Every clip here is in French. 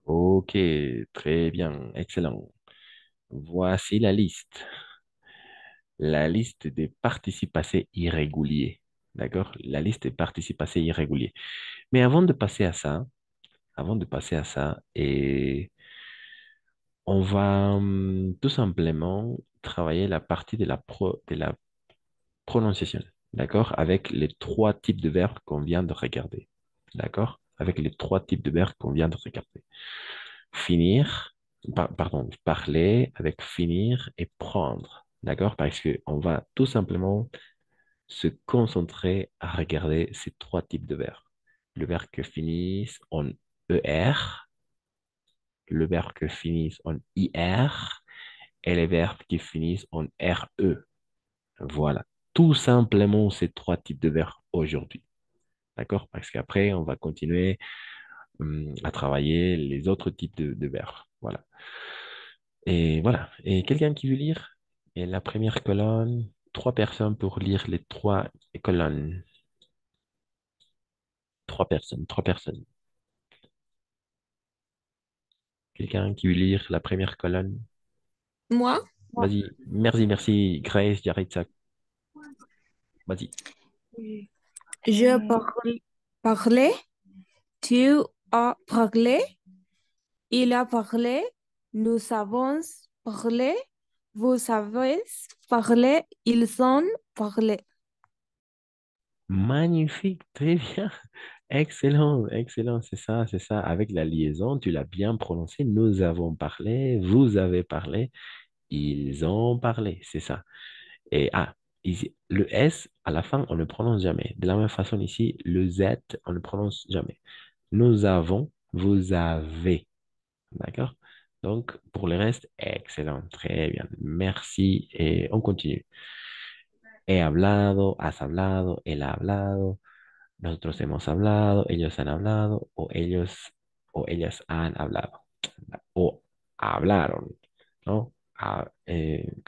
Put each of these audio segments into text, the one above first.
Ok, très bien, excellent. Voici la liste. La liste des participes passés irréguliers. D'accord? La liste des participes passés irréguliers. Mais avant de passer à ça, on va tout simplement travailler la partie de la prononciation. D'accord? Avec les trois types de verbes qu'on vient de regarder. D'accord? Avec les trois types de verbes qu'on vient de regarder. Finir, pardon, parler avec finir et prendre. D'accord? Parce qu'on va tout simplement se concentrer à regarder ces trois types de verbes. Le verbe que finissent en ER, le verbe que finissent en IR et les verbes qui finissent en RE. Voilà. Tout simplement ces trois types de verbes aujourd'hui. D'accord? Parce qu'après, on va continuer à travailler les autres types de verbes. Voilà. Et voilà. Et quelqu'un qui veut lire? Et la première colonne, trois personnes pour lire les trois colonnes. Trois personnes, trois personnes. Quelqu'un qui veut lire la première colonne? Moi, Vas-y. Merci, merci, Grace, Yaritza. Vas-y. je parlé, tu as parlé, il a parlé, nous avons parlé, vous avez parlé, ils ont parlé. Magnifique, très bien. Excellent, excellent, c'est ça, c'est ça. Avec la liaison, tu l'as bien prononcé. Nous avons parlé, vous avez parlé, ils ont parlé, c'est ça. Et ici, le S, à la fin, on ne prononce jamais. De la même façon ici, le Z, on ne prononce jamais. Nous avons, vous avez. D'accord? Donc, pour le reste, excellent, très bien. Merci et on continue. He hablado, has hablado, él ha hablado, nosotros hemos hablado, ellos han hablado o ellas han hablado o hablaron, ¿no?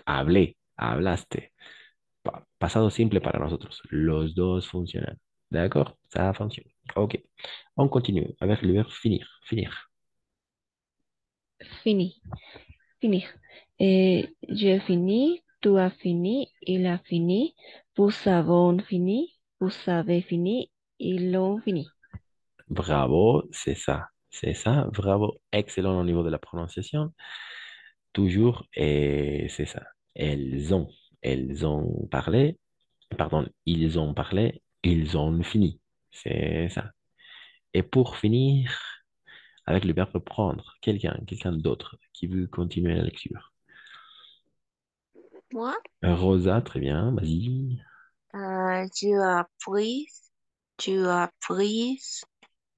Hablé, hablaste. Pasado simple para nosotros. Los dos funcionan. D'accord? Ça fonctionne. OK. On continue avec le verbe finir. Finir. Fini, finir. J'ai fini, tu as fini, il a fini, vous avons fini, vous avez fini, ils l'ont fini. Bravo, c'est ça. C'est ça. Bravo. Excellent au niveau de la prononciation. Toujours, et c'est ça. Elles ont parlé, pardon, ils ont parlé, ils ont fini. C'est ça. Et pour finir, avec le verbe prendre, quelqu'un d'autre qui veut continuer la lecture. Moi, Rosa, très bien, vas-y. tu as pris, tu as pris,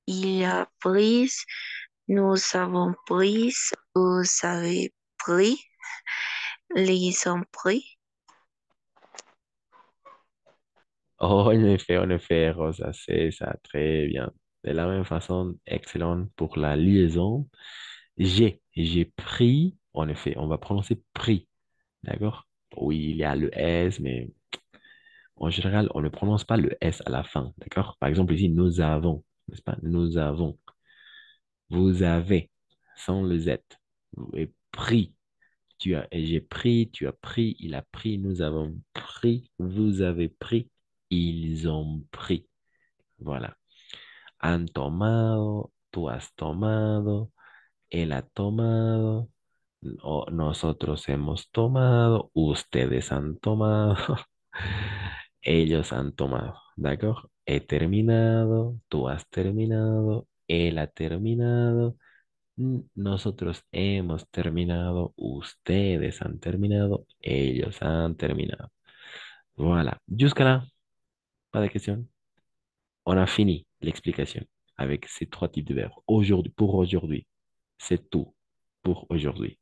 il a pris, nous avons pris, vous avez pris, ils ont pris. Oh, en effet, Rosa, c'est ça, très bien. De la même façon, excellent pour la liaison. J'ai pris, en effet, on va prononcer pris, d'accord? Oui, il y a le S, mais en général, on ne prononce pas le S à la fin, d'accord? Par exemple, ici, nous avons, n'est-ce pas? Nous avons, vous avez, sans le Z. Et pris, et j'ai pris, tu as pris, il a pris, nous avons pris, vous avez pris, ils ont pris. Voilà. Han tomado, tú has tomado, él ha tomado, nosotros hemos tomado, ustedes han tomado, ellos han tomado. ¿De acuerdo? He terminado, tú has terminado, él ha terminado, nosotros hemos terminado, ustedes han terminado, ellos han terminado. Voilà. Jusqu'à là, pas de questions. On a fini l'explication avec ces trois types de verbes. Aujourd'hui, pour aujourd'hui, c'est tout pour aujourd'hui.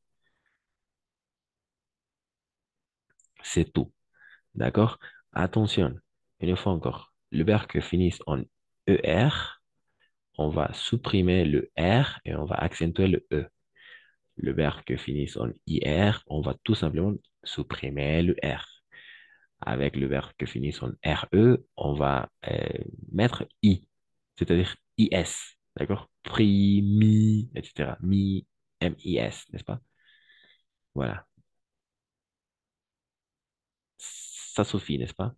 C'est tout. D'accord? Attention, une fois encore, le verbe qui finit en ER, on va supprimer le R et on va accentuer le E. Le verbe qui finit en IR, on va tout simplement supprimer le R. Avec le verbe qui finit en RE, on va mettre I, c'est-à-dire IS. D'accord? Pris, mis, etc. Mis, M-I-S, n'est-ce pas? Voilà. Ça suffit, n'est-ce pas?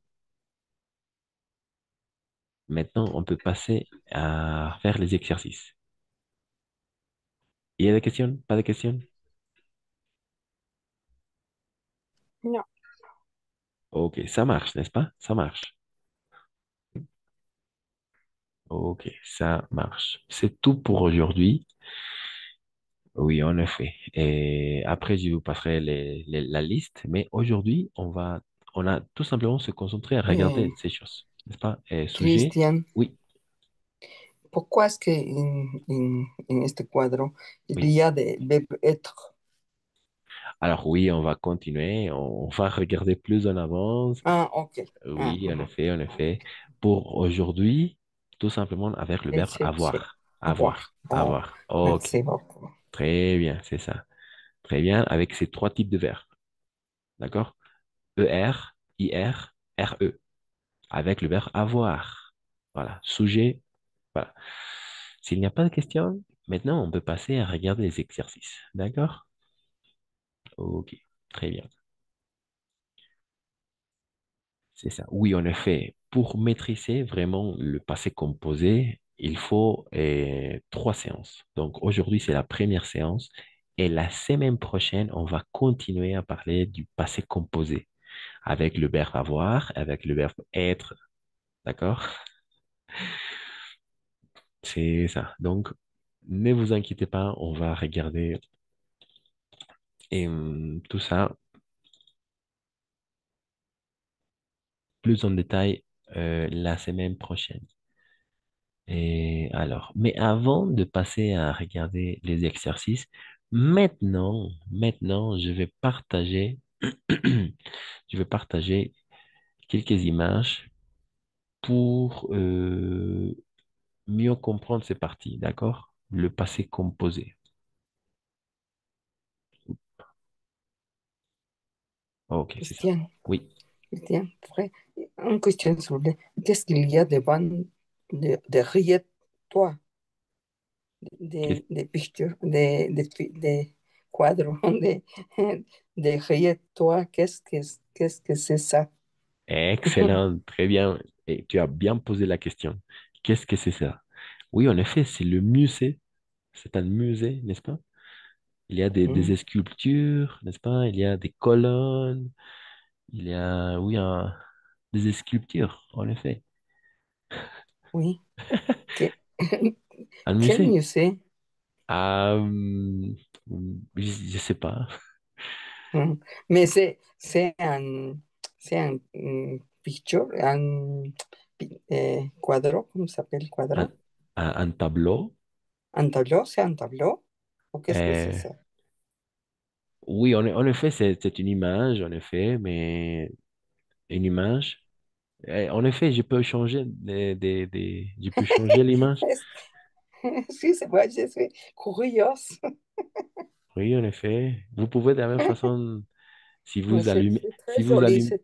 Maintenant, on peut passer à faire les exercices. Il y a des questions? Pas de questions? Non. Ok, ça marche, n'est-ce pas? Ça marche. Ok, ça marche. C'est tout pour aujourd'hui. Oui, en effet. Et après, je vous passerai la liste. Mais aujourd'hui, on a tout simplement se concentrer à regarder Eh, ces choses, n'est-ce pas? Et sujet, Cristian, oui, pourquoi est-ce que en este cuadro il oui. y a des verbes être? Alors oui, on va continuer. On va regarder plus en avance. Ah, ok. Ah, Oui, en effet, en effet. Pour aujourd'hui, tout simplement avec le verbe c'est avoir. avoir. Avoir, Oh, avoir. Ok, merci beaucoup. très bien, c'est ça. Très bien, avec ces trois types de verbes. D'accord? ER, IR, RE. Avec le verbe avoir. Voilà, sujet. Voilà. S'il n'y a pas de questions, maintenant on peut passer à regarder les exercices. D'accord? Ok, très bien. C'est ça. Oui, en effet, pour maîtriser vraiment le passé composé, il faut trois séances. Donc aujourd'hui, c'est la première séance. Et la semaine prochaine, on va continuer à parler du passé composé avec le verbe avoir, avec le verbe être. D'accord? C'est ça. Donc, ne vous inquiétez pas, on va regarder tout ça plus en détail la semaine prochaine. Et alors, mais avant de passer à regarder les exercices, maintenant, je vais partager quelques images pour mieux comprendre ces parties, d'accord? Le passé composé. Ok, c'est ça. Cristian, Oui. Cristian, vrai, une question s'il vous plaît. Qu'est-ce qu'il y a devant derrière toi? Qu'est- De picture, de cuadro, derrière toi, qu'est-ce que c'est ça? Excellent, très bien. Et tu as bien posé la question. Qu'est-ce que c'est ça? Oui, en effet, c'est le musée. C'est un musée, n'est-ce pas? Il y a Mm, des sculptures, n'est-ce pas? Il y a des colonnes, il y a, oui, des sculptures, en effet. oui. Que- Un Quel musée. musée? Ah, je sais pas. Mm. Mais c'est un picture, cuadro, ¿cómo se appelle Un, cuadro? un tableau. Un tableau, c'est un tableau? Ou qu'est-ce que c'est Euh, ça? oui, en effet, c'est une image, en effet, mais une image. En effet, je peux changer je peux changer l'image. Excusez-moi, je suis curieuse. Oui, en effet. Vous pouvez de la même façon, Mais c'est si très vous joli, allumez,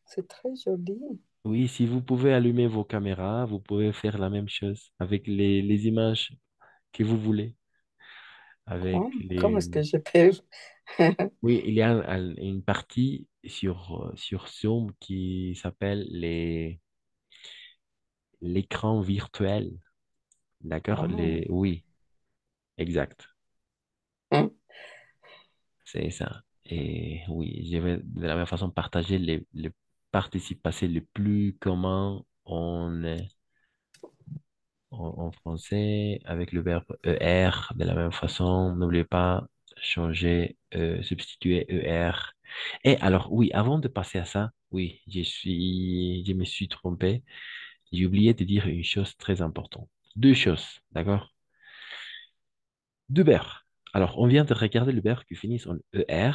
c'est très joli. oui, si vous pouvez allumer vos caméras, vous pouvez faire la même chose avec les images que vous voulez. Avec Comment les, est-ce que je peux? oui, il y a une partie sur Zoom qui s'appelle l'écran virtuel. D'accord? Oh. Oui, exact. Hein, C'est ça. Et oui, je vais de la même façon partager les participes passés les plus communs en français avec le verbe ER. De la même façon, n'oubliez pas changer, substituer ER. Et alors, oui, avant de passer à ça, oui, je me suis trompé. J'ai oublié de dire une chose très importante. Deux choses, d'accord? Deux verbes. Alors, on vient de regarder le verbe qui finit en ER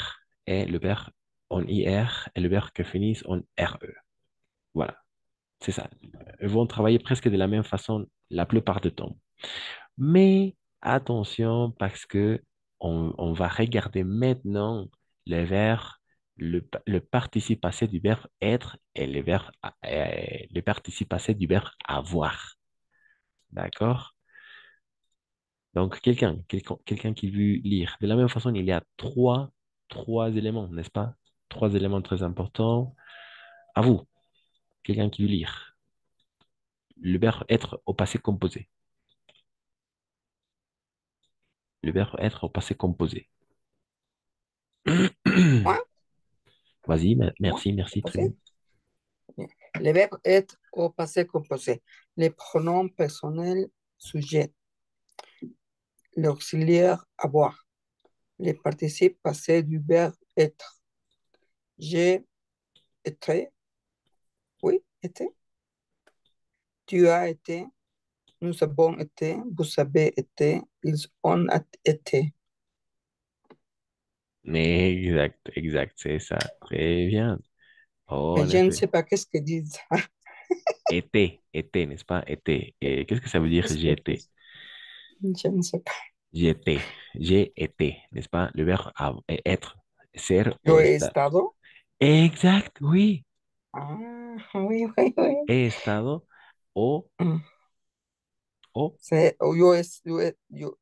et le verbe en IR et le verbe qui finit en RE. Voilà, c'est ça. Ils vont travailler presque de la même façon la plupart du temps. Mais attention parce que on va regarder maintenant le verbe, le participe passé du verbe être et le participe passé du verbe avoir. D'accord? Donc, quelqu'un qui veut lire. De la même façon, il y a trois éléments, n'est-ce pas? Trois éléments très importants. À vous, quelqu'un qui veut lire. Le verbe être au passé composé. Le verbe être au passé composé. Moi, Vas-y, moi, merci, très composé. bien. Le verbe être au passé composé. Les pronoms personnels sujet. L'auxiliaire avoir. Les participes passés du verbe être. J'ai été. Oui, été. Tu as été. Nous avons été. Vous avez été. Ils ont été. Exact, c'est ça. Très bien. Oh, Mais en je ne effet. sais pas qu'est-ce que disent. N'est-ce pas? Été. Et qu'est-ce que ça veut dire Qu'est-ce j'ai que été? disent? Je ne sais pas. J'ai été, n'est-ce pas? Le verbe être, ser Yo o he estar. estado. Exact, oui. Ah, oui, oui, oui. He estado o, Mm. o O yo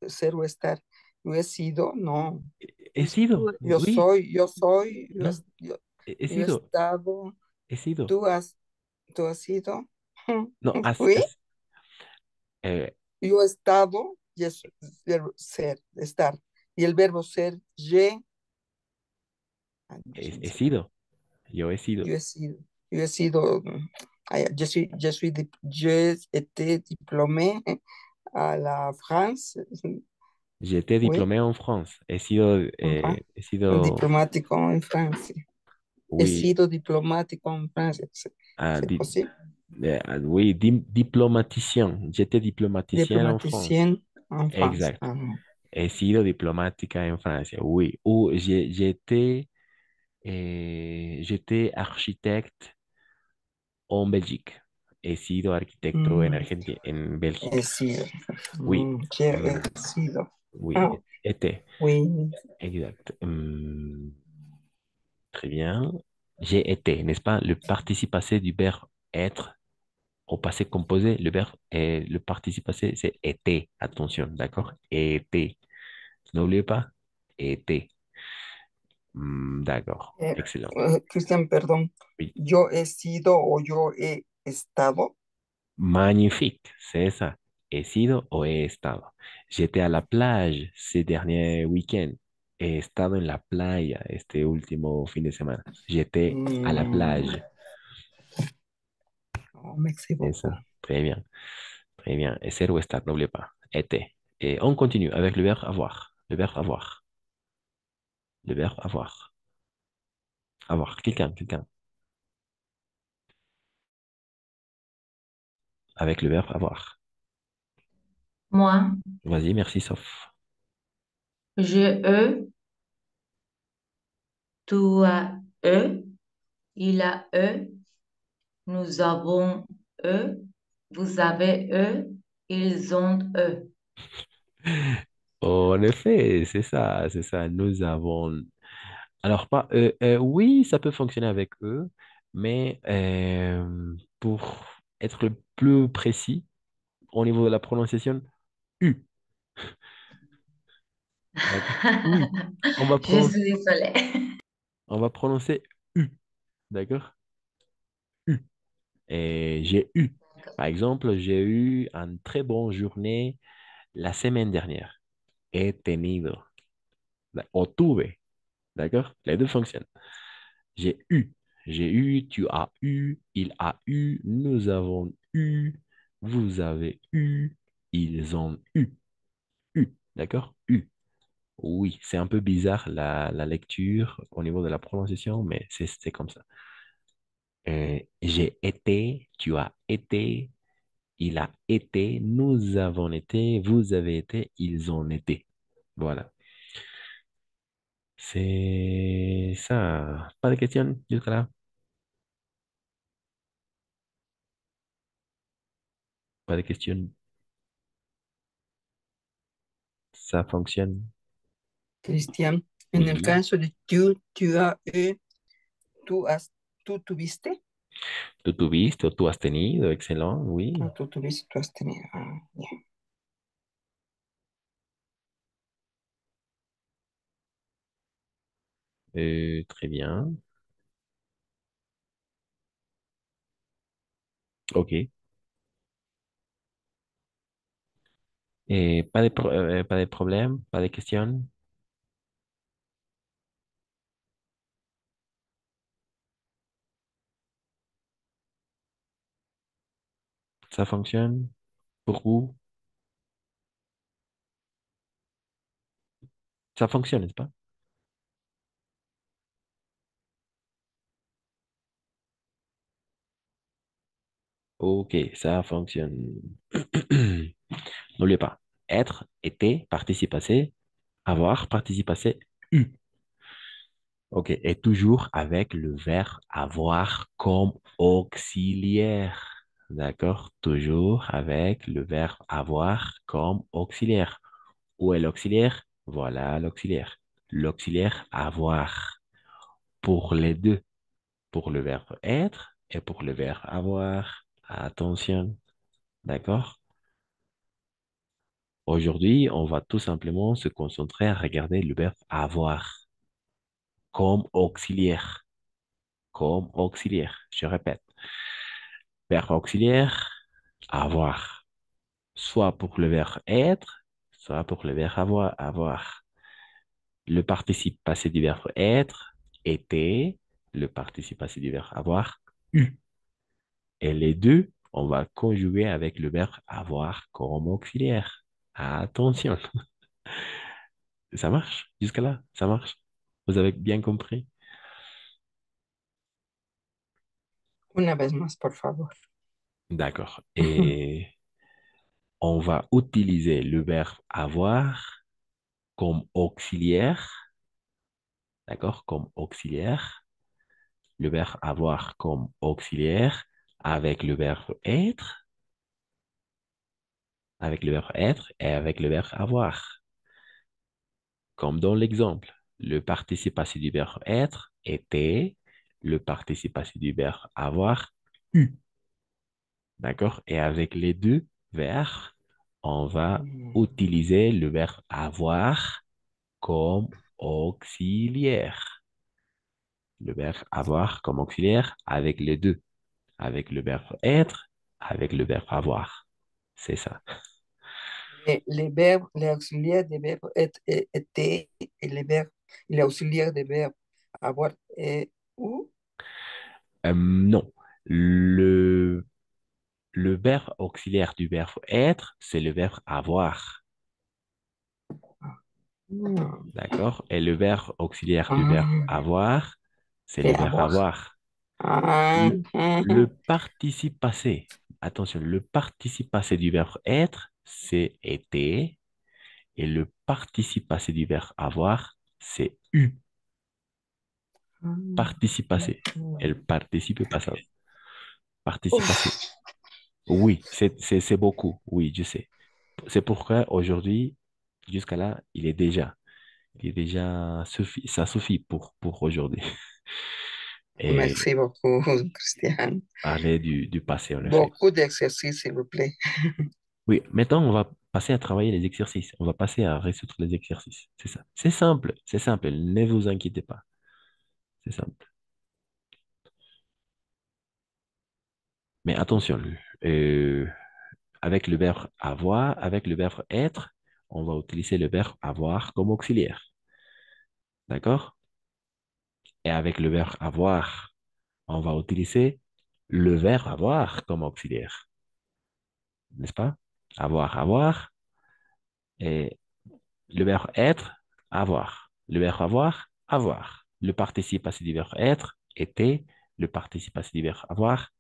ser o estar. Yo he sido, no. he sido, oui. Yo soy, No, yo he estado. he sido. Tú has, tú has sido. No, Oui, eh, yo he estado y es verbo ser, estar. Y el verbo ser, je, ay, no, yo no he sé. sido. Yo he sido. Yo he sido, yo he sido, ay, yo he été diplômé à la France, J'étais oui, diplômé en France. He sido, diplomático en Francia. He oui, sido diplomático en Francia. ah, C'est possible. oui, diplomaticien. J'étais diplomaticien en France. Diplomaticien en France. Exact. Ah, non. He sido diplomática en Francia, oui. Ou j'étais architecte en Belgique. He sido arquitecto en Mm, Argentina, en he Bélgique. sido. Oui. Yo he Mm, sido. oui, Ah, était. oui. Exact. Très bien. J'ai été, n'est-ce pas? Le participe passé du verbe être au passé composé, le participe passé, c'est été. Attention, d'accord? Été. N'oubliez pas. Été. D'accord. Excellent. Cristian, perdón. Oui. Yo he sido o yo he estado. Magnifique, c'est ça. He sido o he estado. J'étais à la plage ces derniers week-ends. He estado en la playa este último fin de semana. J'étais à la Mm, plage. no, me C'est equivoco. ça. Très bien. Très bien. Et ser ou estar, n'oubliez pas. Était. Et on continue avec le verbe avoir. Le verbe avoir. Le verbe avoir. Avoir. Quelqu'un. Avec le verbe avoir. Moi, Vas-y, merci, sauf. je, eux, tu as eux, il a eux, nous avons eux, vous avez eux, ils ont eux. En effet, c'est ça, c'est ça. Nous avons. Alors, pas. Oui, ça peut fonctionner avec eux, mais pour être le plus précis au niveau de la prononciation, U. D'accord? Oui. On va Je prononcer, suis désolée. on va prononcer U. D'accord? U. Et j'ai eu. Par exemple, j'ai eu une très bonne journée la semaine dernière. He tenido. O tuve. D'accord? Les deux fonctionnent. J'ai eu. J'ai eu, tu as eu, il a eu, nous avons eu, vous avez eu, ils ont eu. Eu. D'accord? Eu. Oui, c'est un peu bizarre la lecture au niveau de la prononciation, mais c'est comme ça. J'ai été, tu as été, il a été, nous avons été, vous avez été, ils ont été. Voilà. C'est ça. Pas de questions jusqu'à là? Pas de questions. Ça fonctionne. Cristian, en el Oui. caso de tú has, tú has, tú tuviste. Tú tuviste o tú has tenido. Excelente. Oui. Ah, tú tuviste, tú has tenido. Ah, ya. Très bien. OK. Et pas de problème, pas de questions. Ça fonctionne pour vous? Ça fonctionne, n'est-ce pas? OK, ça fonctionne. N'oubliez pas. Être, été, participe passé, avoir, participe passé, eu. OK, et toujours avec le verbe avoir comme auxiliaire. D'accord? Toujours avec le verbe avoir comme auxiliaire. Où est l'auxiliaire? Voilà l'auxiliaire. L'auxiliaire avoir pour les deux, pour le verbe être et pour le verbe avoir. Attention, d'accord? Aujourd'hui, on va tout simplement se concentrer à regarder le verbe avoir comme auxiliaire. Comme auxiliaire. Je répète, verbe auxiliaire, avoir. Soit pour le verbe être, soit pour le verbe avoir. Le participe passé du verbe être, était, le participe passé du verbe avoir, eu. Et les deux, on va conjuguer avec le verbe avoir comme auxiliaire. Attention, ça marche jusque là, ça marche. Vous avez bien compris? Una vez más, por favor. D'accord. Et on va utiliser le verbe avoir comme auxiliaire, d'accord, comme auxiliaire, le verbe avoir comme auxiliaire avec le verbe être, avec le verbe être et avec le verbe avoir. Comme dans l'exemple, le participe passé du verbe être était, le participe passé du verbe avoir eu. D'accord? Et avec les deux verbes, on va utiliser le verbe avoir comme auxiliaire. Le verbe avoir comme auxiliaire avec les deux. Avec le verbe être, avec le verbe avoir. C'est ça. Les verbes, les auxiliaires des verbes être et était et les auxiliaires des verbes avoir et ou. Non. Le verbe auxiliaire du verbe être, c'est le verbe avoir. Ah, D'accord? Et le verbe auxiliaire du verbe ah, avoir, c'est le et verbe avoir. avoir. Ah, Le participe passé, attention, le participe passé du verbe être, c'est été. Et le participe passé du verbe avoir, c'est eu. Participe passé. Et le participe passé. Participe passé. Uf, Oui, c'est beaucoup. Oui, je sais. C'est pourquoi aujourd'hui, jusqu'à là, il est déjà ça suffit pour aujourd'hui. Et merci beaucoup, Christian. parler du passé, en effet. Beaucoup d'exercices, s'il vous plaît. Oui, maintenant, on va passer à travailler les exercices. On va passer à résoudre les exercices. C'est ça. C'est simple. C'est simple. Ne vous inquiétez pas. C'est simple. Mais attention, euh, avec le verbe avoir, avec le verbe être, on va utiliser le verbe avoir comme auxiliaire. D'accord? Et avec le verbe avoir, on va utiliser le verbe avoir comme auxiliaire. N'est-ce pas? Avoir, avoir. Et le verbe être, avoir. Le verbe avoir, avoir. Le participe passé du verbe être, était. Le participe passé du verbe avoir,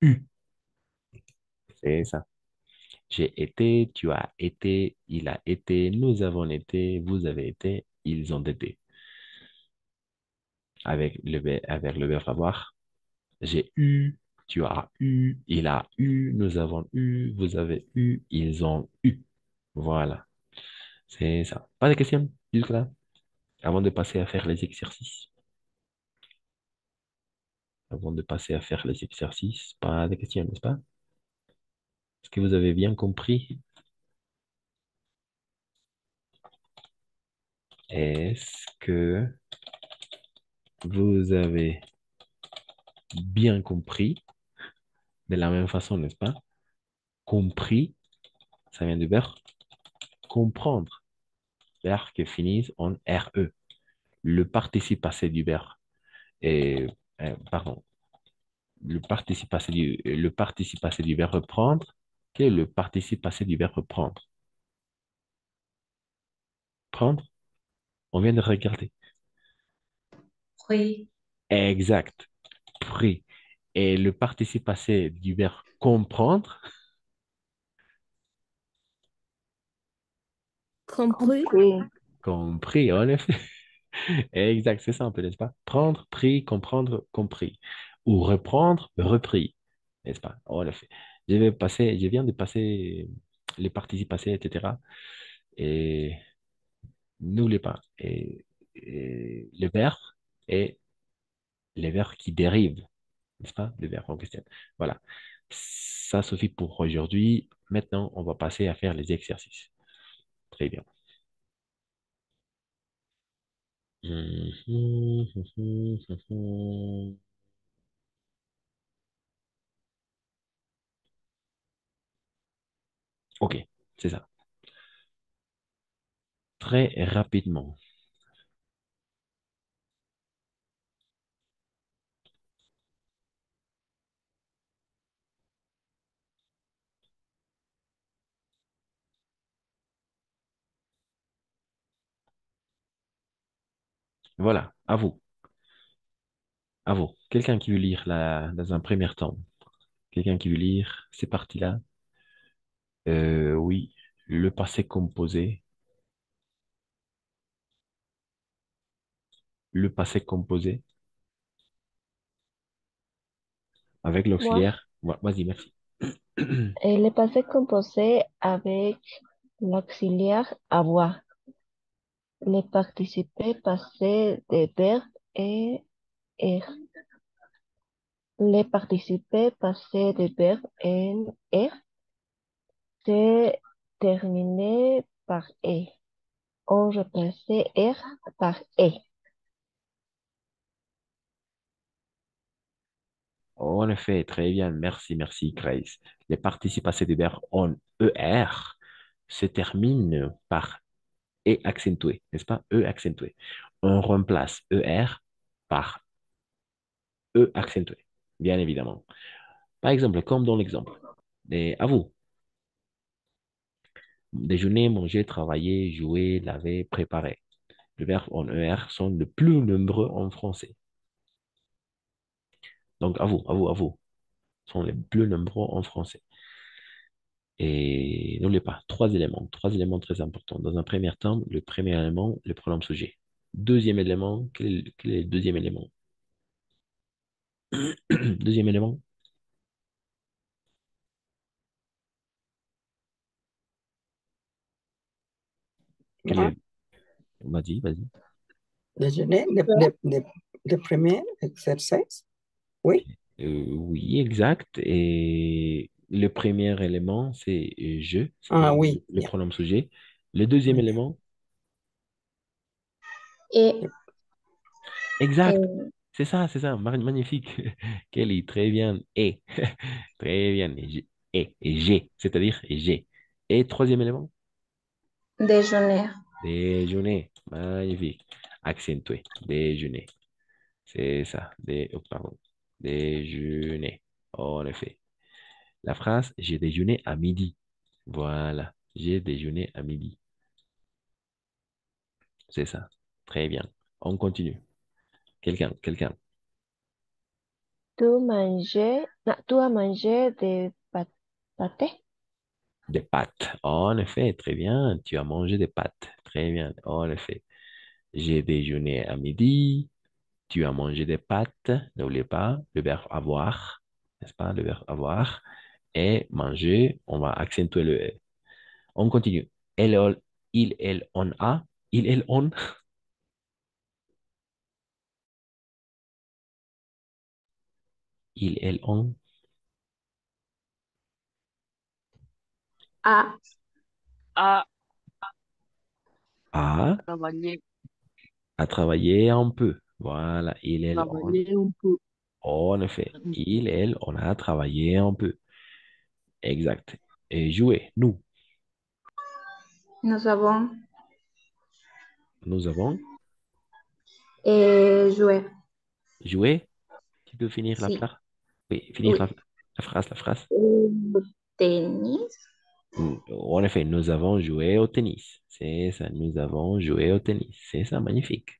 eu. C'est ça. J'ai été, tu as été, il a été, nous avons été, vous avez été, ils ont été. Avec le verbe avoir, j'ai eu, tu as eu, il a eu, nous avons eu, vous avez eu, ils ont eu. Voilà, c'est ça. Pas de questions jusque-là, avant de passer à faire les exercices. Avant de passer à faire les exercices, pas de questions, n'est-ce pas? Est-ce que vous avez bien compris? Est-ce que Vous avez bien compris, de la même façon, n'est-ce pas? Compris, ça vient du verbe comprendre, verbe qui finit en RE. Le participe passé du verbe est, pardon, le participe passé du verbe prendre. Quel est le participe passé du verbe prendre? Prendre, on vient de regarder. Pris. Exact, pris. Et le participe passé du verbe comprendre, Compris. compris, en effet. Exact, c'est ça un peu, n'est-ce pas? Prendre, pris, comprendre, compris. Ou reprendre, repris, n'est-ce pas? En effet. Je viens de passer les participes passés, etc. Et n'oubliez pas. Et le verbe est les verbes qui dérivent, n'est-ce pas? Le verbe en question. Voilà. Ça suffit pour aujourd'hui. Maintenant, on va passer à faire les exercices. Très bien. Ok, c'est ça. Très rapidement. Voilà, à vous. À vous. Quelqu'un qui veut lire dans un premier temps. Quelqu'un qui veut lire ces parties-là. Oui, le passé composé. Le passé composé avec Moi, l'auxiliaire. Vas-y, merci. le passé composé avec l'auxiliaire avoir. Le participé passé des verbes est er. Le participé passé des verbes en er c'est terminé par e. On remplace er par e. En effet, très bien. Merci, merci, Grace. Les participes passés du verbe en ER se terminent par E accentué, n'est-ce pas? E accentué. On remplace ER par E accentué, bien évidemment. Par exemple, comme dans l'exemple. Et à vous. Déjeuner, manger, travailler, jouer, laver, préparer. Les verbes en ER sont le plus nombreux en français. Donc, à vous, sont les plus nombreux en français. Et n'oubliez pas, trois éléments très importants. Dans un premier temps, le premier élément, le pronom sujet. Deuxième élément, quel est le deuxième élément? Deuxième élément, quel Moi, est... Vas-y, vas-y. déjeuner, le premier exercice. Oui. Oui, exact. Et le premier élément, c'est je, c'est Ah oui, le bien. pronom sujet. Le deuxième Oui. élément, Et, exact. et C'est ça, magnifique. Kelly, très bien. Et, très bien. Et j'ai, c'est-à-dire j'ai. Et troisième élément, déjeuner. déjeuner. Magnifique. Accentué. Déjeuner. C'est ça. Oh, pardon. Déjeuner. En effet. La phrase, j'ai déjeuné à midi. Voilà. J'ai déjeuné à midi. C'est ça. Très bien. On continue. Quelqu'un. Tu as mangé des pâtés? Des pâtes. En effet, très bien. Tu as mangé des pâtes. Très bien. En effet. J'ai déjeuné à midi. Tu as mangé des pâtes. N'oubliez pas le verbe avoir. N'est-ce pas? Le verbe avoir. Et manger, on va accentuer le E. On continue. Elle, on a. Il, elle, on. Il, elle, on A. À a travailler. à travailler un peu. Voilà, il, elle, on. Travailler un peu. En effet, il, elle, on a travaillé un peu. Exact. Et jouer, Nous avons nous avons joué. joué. Tu peux finir la Si. phrase? Oui, finir Oui. la phrase. Tenis. En effet, nous avons joué au tennis. C'est ça, nous avons joué au tennis. C'est ça, magnifique.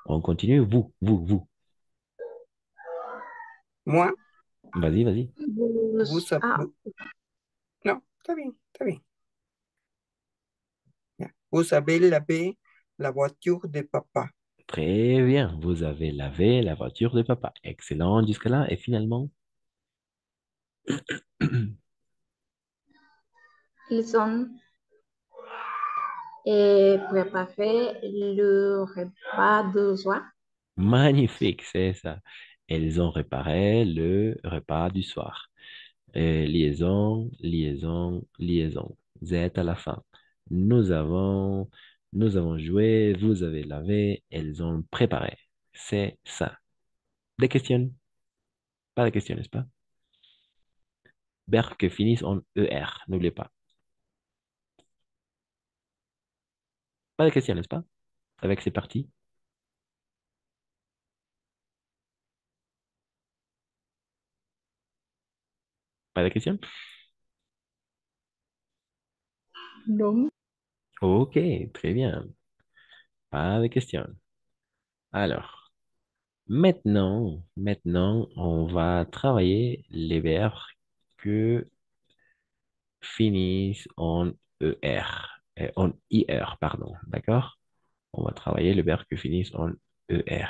On continue, vous. Moi, Vas-y, vas-y. vous savez. Ah, Non, está bien, está bien. Ya. Vous avez lavé la voiture de papa. Très bien. Vous avez lavé la voiture de papa. Excellent jusque-là. Et finalement, ils ont préparé le repas de soir. magnifique, c'est ça. Elles ont réparé le repas du soir. Liaison. Z à la fin. Nous avons, nous avons joué, vous avez lavé, elles ont préparé. C'est ça. Des questions? Pas de questions, n'est-ce pas? Verbes qui finissent en ER, n'oubliez pas. Pas de questions, n'est-ce pas? Avec c'est parti. Pas de questions? Non. Ok, très bien. Pas de questions. Alors, maintenant, on va travailler les verbes que finissent en ER, en IR, pardon, d'accord? On va travailler les verbes que finissent en ER,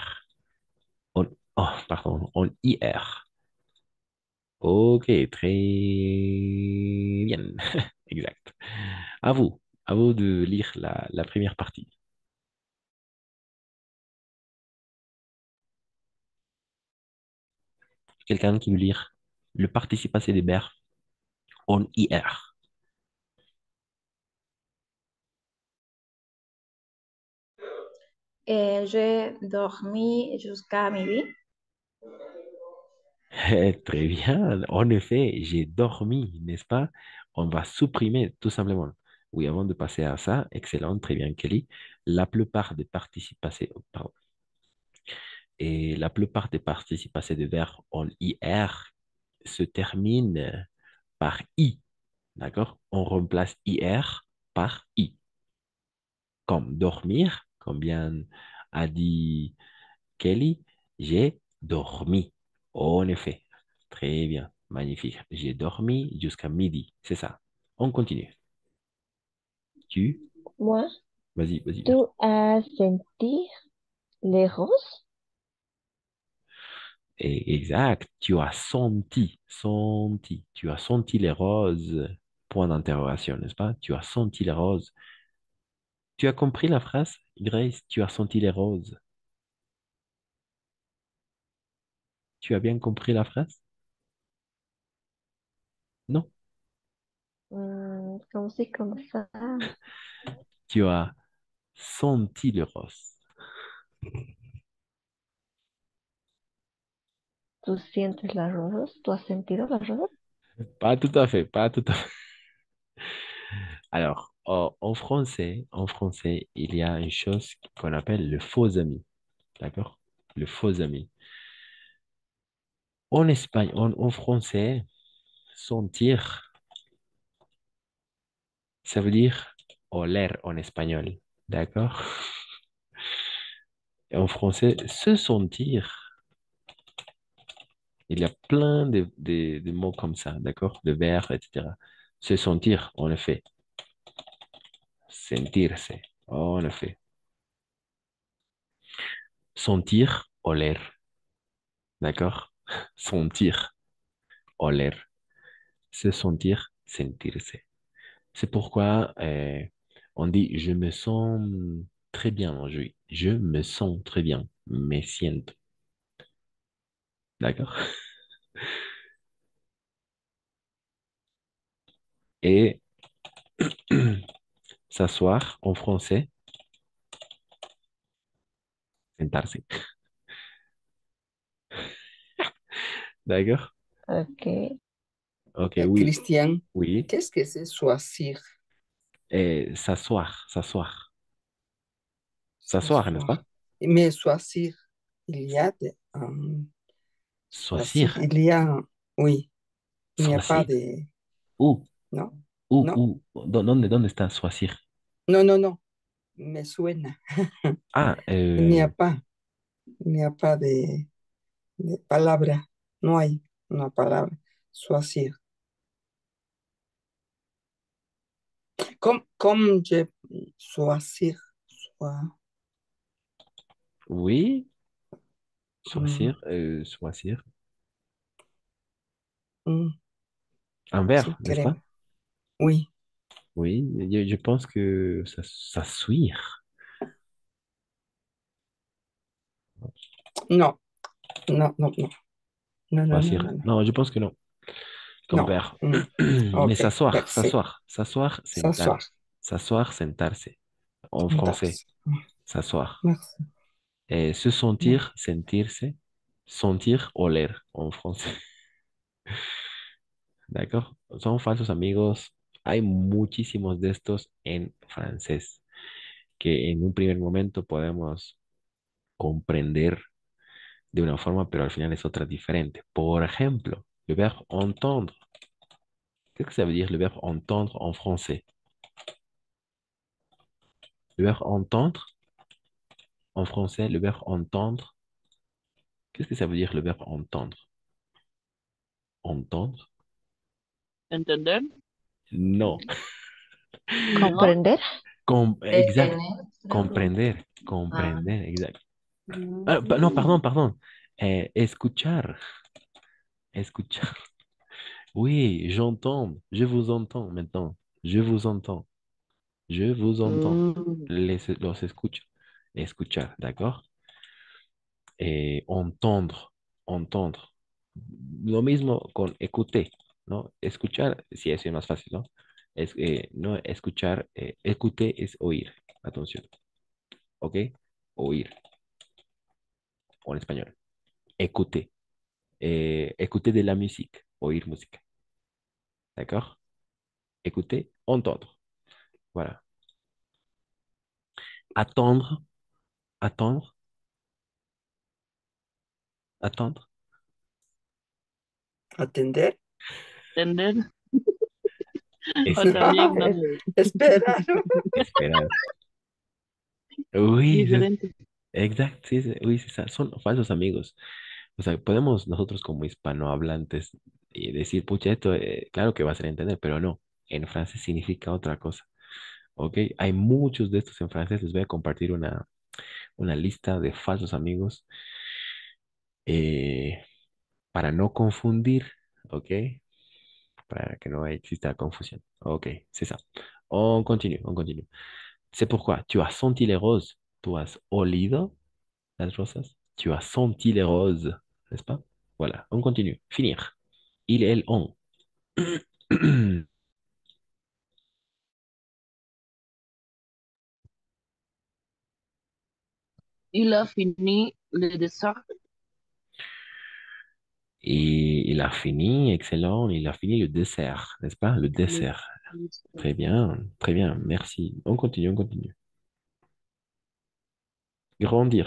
en, oh, pardon, en IR. Ok, très bien, exact. À vous de lire la première partie. Quelqu'un qui veut lire le participe passé des verbes en IR. J'ai dormi jusqu'à midi. Très bien. En effet, j'ai dormi, n'est-ce pas? On va supprimer tout simplement. Oui, avant de passer à ça, excellent, très bien, Kelly. La plupart des participes passés, oh, pardon, et la plupart des participes passés de verbes en IR se terminent par I, d'accord? On remplace IR par I, comme dormir, comme bien a dit Kelly, j'ai dormi. En effet, très bien, magnifique. J'ai dormi jusqu'à midi, c'est ça. On continue. Tu, Moi, vas-y. tu as senti les roses? Exact, tu as tu as senti les roses. Point d'interrogation, n'est-ce pas? Tu as senti les roses. Tu as compris la phrase, Grace? Tu as senti les roses. Tu as bien compris la phrase? Non? Comme c'est comme ça. Tu as senti les roses. ¿Tú sientes las rosas? ¿Tú has sentido las rosas? Pas tout à fait, pas tout à fait. Alors, en français, il y a une chose qu'on appelle le faux ami. D'accord? Le faux ami. En Espagne, en français, sentir, ça veut dire oler en espagnol. D'accord? Et en français, se sentir, il y a plein de mots comme ça. D'accord? De verbes, etc. Se sentir, en effet. Sentirse, en effet. Sentir, oler. D'accord? Sentir, oler. Se sentir, sentirse. C'est pourquoi on dit je me sens très bien aujourd'hui. Je me sens très bien. Me siento. D'accord? Et s'asseoir en français, sentarse. D'accord? Ok. Ok, oui, Christian, oui. qu'est-ce que c'est choisir? S'asseoir, s'asseoir. S'asseoir, n'est-ce S'asseoir. pas? Mais choisir, il y a choisir, Choisir, il y a, oui, il n'y a pas choisir. de, Où, non, non, ¿dónde está choisir? no, no, no, me suena. Ah, Il n'y a pas, il n'y a pas de palabra, no hay una palabra, choisir. Comme je choisir, choi- oui, hum, choisir. hum, Un sí, verbe, n'est-ce pas? creo, oui, Oui, je pense que ça s'assuire. no, no, no, no, no, no, no, Choisir. no, no, Non, je pense que non. Comme no, verbe. Mais ok, s'asseoir, merci, s'asseoir, s'asseoir, sentar. s'asseoir, S'asseoir, sentarse. En français, sentarse, s'asseoir. merci, Et se no, sentir, sentirse. Sentir, oler en français. ¿D'accord? Son falsos amigos. Hay muchísimos de estos en francés que en un primer momento podemos comprender de una forma, pero al final es otra diferente. Por ejemplo, le verbe entendre. Qu'est-ce que ça veut dire le verbe entendre en français? Le verbe entendre en français, le verbe entendre. Qu'est-ce que ça veut dire le verbe entendre? Entendre? ¿Entender? Non. ¿No? Comprender. Exact. Detener, creo. Comprender. Ah, Comprender, exact. No, Mm. pardon, pardon. Escuchar. Escuchar. Oui, j'entends. Je vous entends maintenant. Je vous entends. Je vous entends. Mm. Los escucho. Escuchar, ¿d'accord? Entendre. Entendre. Lo mismo con écouter, ¿no? Escuchar, sí, eso es más fácil, ¿no? No escuchar, écouter es oír. Atención, ¿ok? Oír, o en español. Écouter. Écouter de la musique. Oír música, ¿d'accord? Écouter, entendre. Voilà. Attendre, attendre, attendre. atender, ¿Entender? O Esperar, también no, esperar, esperar. Uy, diferente. exacto, sí, sí, uy, sí, son falsos amigos. O sea, podemos nosotros como hispanohablantes decir, pucha, esto, claro que va a ser entender, pero no. En francés significa otra cosa. ¿Ok? Hay muchos de estos en francés. Les voy a compartir una lista de falsos amigos eh, para no confundir. ¿Ok? Para que no exista confusión. Ok, c'est ça. On continue, on continue. C'est pourquoi tu as senti les roses. Tu has olido las rosas. Tu as senti les roses, n'est-ce pas? Voilà, on continue. Finir. Il, elle, on. Il a fini le dessert. Et il a fini, excellent, il a fini le dessert, n'est-ce pas? Le Le dessert. dessert. Très bien, merci. On continue, on continue. Grandir,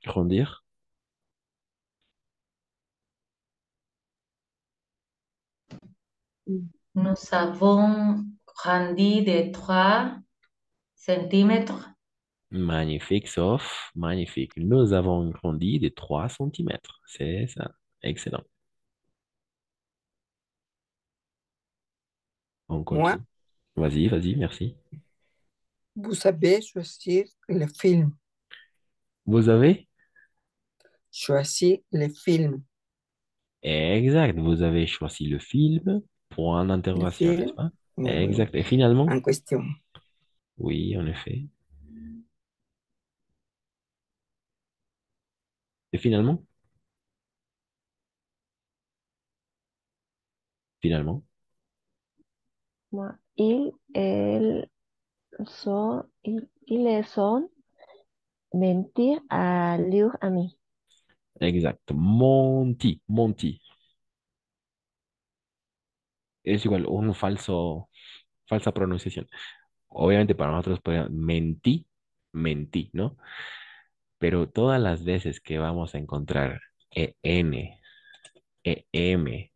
grandir. nous avons grandi de 3 centimètres. Magnifique, sauf magnifique. Nous avons grandi de 3 centimètres. C'est ça. Excellent. On moi, continue. Vas-y, vas-y, merci. vous savez choisir le film, Vous avez? choisir le film, Exact. Vous avez choisi le film. Point le d'interrogation, n'est-ce film, pas? oui, oui, oui, Exact. Et finalement? en question. Oui, en effet. Et finalement? Finalement? Moi, ils, elles sont, ils, ils sont mentir à leurs amis. Exacto. Monti, monti. Es igual, falsa pronunciación. Obviamente para nosotros mentí, mentí, ¿no? Pero todas las veces que vamos a encontrar EN, EM,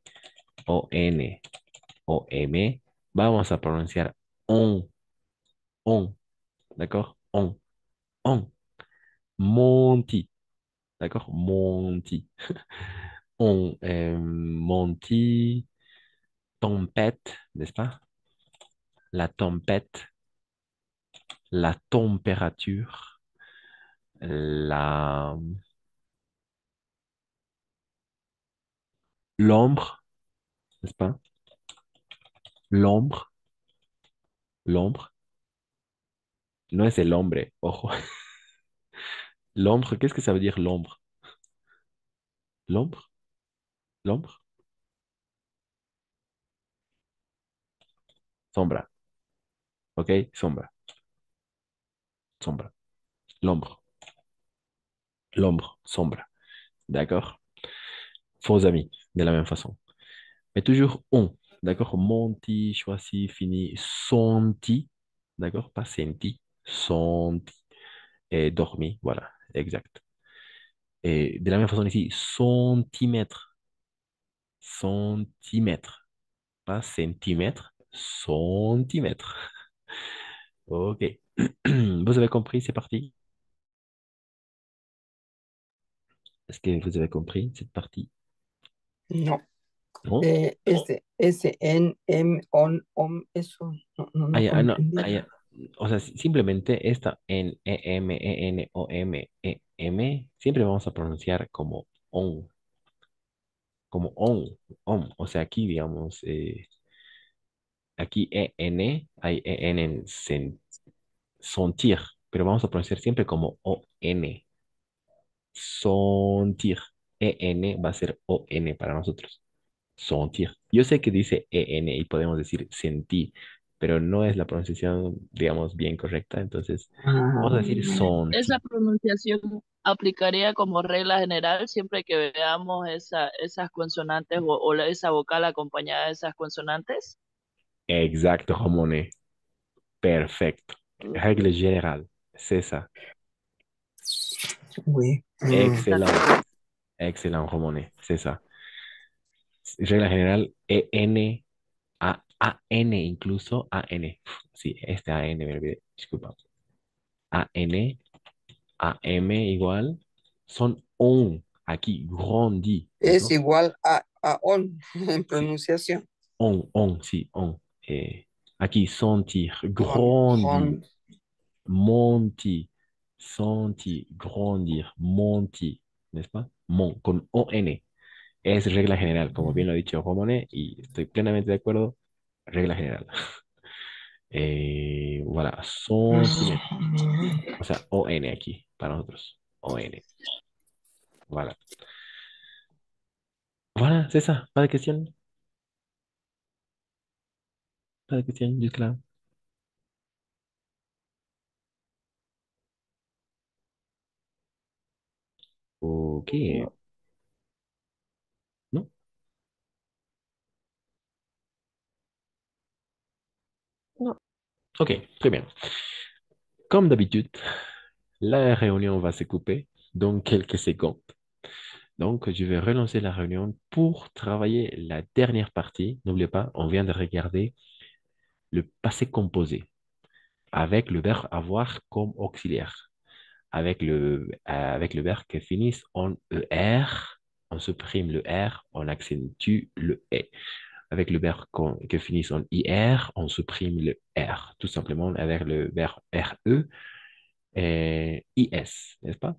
ON, OM, vamos a pronunciar on, d'accord? On. Monty, d'accord? Monty. Monty, tempête, n'est-ce pas? La tempête, la température, la, l'ombre, n'est-ce pas? L'ombre, l'ombre. No es el hombre, ojo. L'ombre, qu'est-ce que ça veut dire l'ombre? L'ombre? L'ombre? Sombra, ¿ok? Sombra, sombra. L'ombre, l'ombre, sombra. D'accord? Faux amis, de la même façon. Mais toujours on, d'accord? Monti, choisi, fini, senti, d'accord? Pas senti, senti. Et dormi, voilà, exact. Et de la même façon ici, centimètre, centimètre, pas centimètre, centimètre. Ok. Vous avez compris, c'est parti? Est-ce que vous avez compris cette partie? No. ¿No? N, M, OM, eso Ah, no ya, ah, no, comprendí. ah, ya. O sea, simplemente esta en EM, EN, OM, EM, siempre vamos a pronunciar como on. O sea, aquí, digamos, aquí EN, hay EN en sentir, pero vamos a pronunciar siempre como ON, sentir. EN va a ser ON para nosotros, sentir. Yo sé que dice EN y podemos decir sentir, pero no es la pronunciación, digamos, bien correcta, entonces Ah, vamos a decir sentir. Esa pronunciación aplicaría como regla general siempre que veamos esas consonantes esa vocal acompañada de esas consonantes. Exacto, Ramone. Perfecto. Règle Ok. générale, c'est ça. oui. Excellent. Excellent, Ramone. C'est ça. Regla general, EN, AN incluso, AN. Sí, este AN me olvidé. Disculpa. AN, AM igual. Son on. Aquí, grandi. Es ¿D'accord? igual a on en Sí. pronunciación. Sí, on. Aquí, sentir, grandi. Grand. Monti, senti, grandir, monti, ¿n'est-ce pas? Con ON. Es regla general, como bien lo ha dicho Romone, y estoy plenamente de acuerdo. Regla general. Voilà, centímetro. O sea, ON aquí, para nosotros. ON. Voilà. Voilà, c'est ça. Pas de question. Pas de question jusque-là. Ok. No, ¿No? no, Ok, très bien. Comme d'habitude, la réunion va se couper dans quelques secondes. Donc, je vais relancer la réunion pour travailler la dernière partie. N'oubliez pas, on vient de regarder le passé composé avec le verbe avoir comme auxiliaire. Avec le verbe qui finisse en ER, on supprime le R, on accentue le E. Avec le verbe qui finisse en IR, on supprime le R. Tout simplement avec le verbe RE et IS, n'est-ce pas?